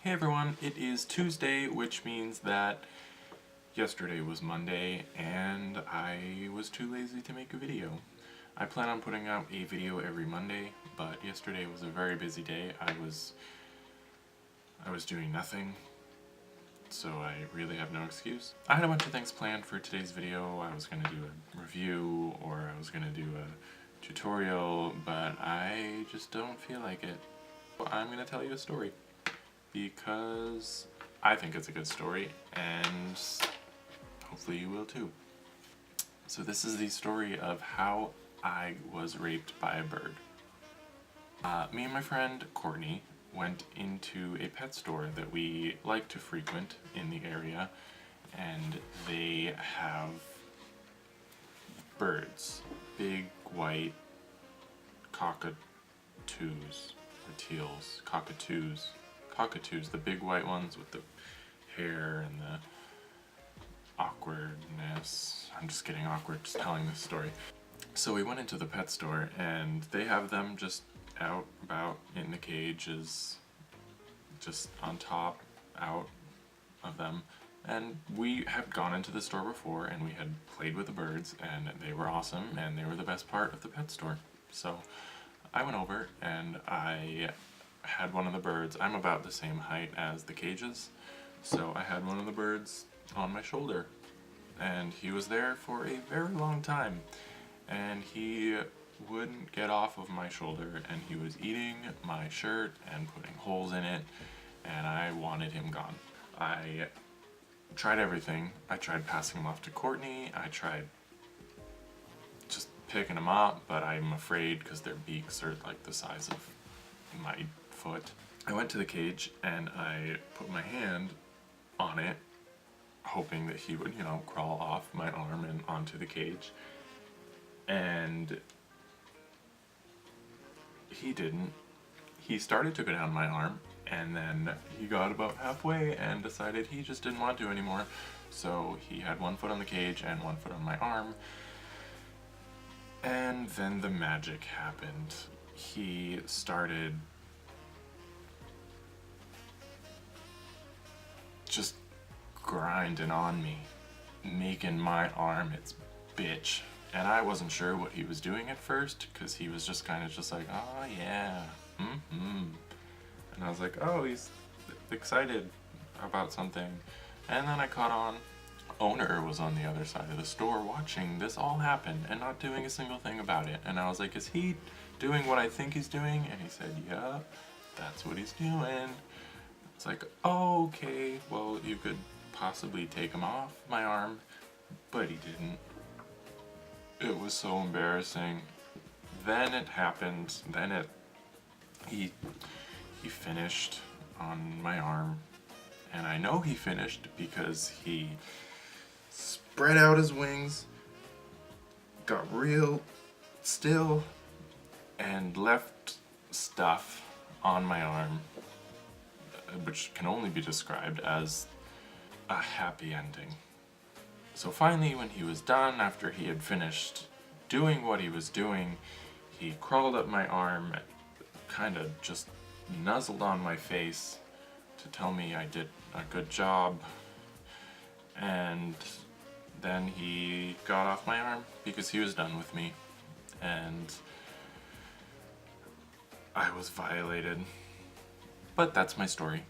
Hey everyone, it is Tuesday, which means that yesterday was Monday and I was too lazy to make a video. I plan on putting out a video every Monday, but yesterday was a very busy day. I was doing nothing, so I really have no excuse. I had a bunch of things planned for today's video. I was going to do a review or I was going to do a tutorial, but I just don't feel like it. I'm going to tell you a story because I think it's a good story and hopefully you will too. So this is the story of how I was raped by a bird. Me and my friend Courtney went into a pet store that we like to frequent in the area, and they have birds, big white cockatoos, or teals, cockatoos, the big white ones with the hair and the awkwardness. I'm just getting awkward just telling this story. So we went into the pet store and they have them just out about in the cages, just on top, out of them. And we had gone into the store before and we had played with the birds and they were awesome and they were the best part of the pet store. So I went over and I had one of the birds. I'm about the same height as the cages, so I had one of the birds on my shoulder and he was there for a very long time and he wouldn't get off of my shoulder and he was eating my shirt and putting holes in it and I wanted him gone. I tried everything. I tried passing him off to Courtney. I tried just picking him up, but I'm afraid because their beaks are like the size of my foot. I went to the cage and I put my hand on it, hoping that he would, crawl off my arm and onto the cage. And he didn't. He started to go down my arm and then he got about halfway and decided he just didn't want to anymore. So he had one foot on the cage and one foot on my arm. And then the magic happened. He started just grinding on me, making my arm its bitch. And I wasn't sure what he was doing at first, because he was just kind of just like, oh yeah, And I was like, oh, he's excited about something. And then I caught on. Owner was on the other side of the store watching this all happen and not doing a single thing about it. And I was like, is he doing what I think he's doing? And he said, yeah, that's what he's doing. It's like, oh, okay, well, you could possibly take him off my arm, but he didn't. It was so embarrassing. Then it happened. Then he finished on my arm, and I know he finished because he spread out his wings, got real still, and left stuff on my arm, which can only be described as a happy ending. So finally, when he was done, after he had finished doing what he was doing, he crawled up my arm, kind of just nuzzled on my face to tell me I did a good job, and then he got off my arm because he was done with me, and I was violated. But that's my story,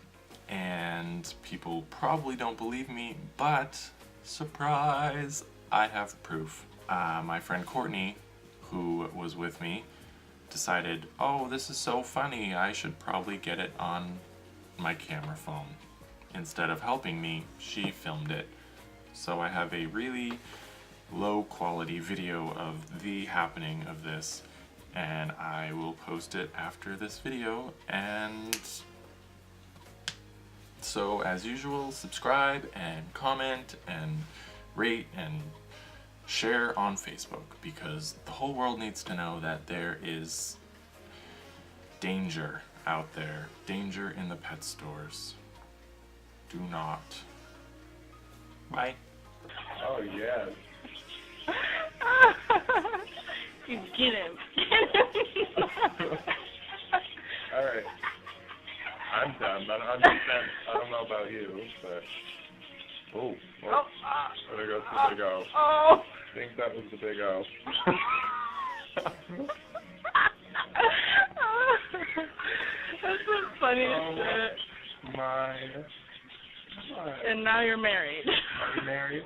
and people probably don't believe me, but surprise, I have proof. My friend Courtney, who was with me, decided, oh, this is so funny, I should probably get it on my camera phone. Instead of helping me, she filmed it. So I have a really low quality video of the happening of this, and I will post it after this video. And so, as usual, subscribe and comment and rate and share on Facebook, because the whole world needs to know that there is danger out there. Danger in the pet stores. Do not. Bye. Oh, yes. You get him. All right. I'm done, but I don't know about you, but... Oh, there goes the big O. Oh! I think that was the big O. That's the funniest shit. Mine. And now you're married. Are you married?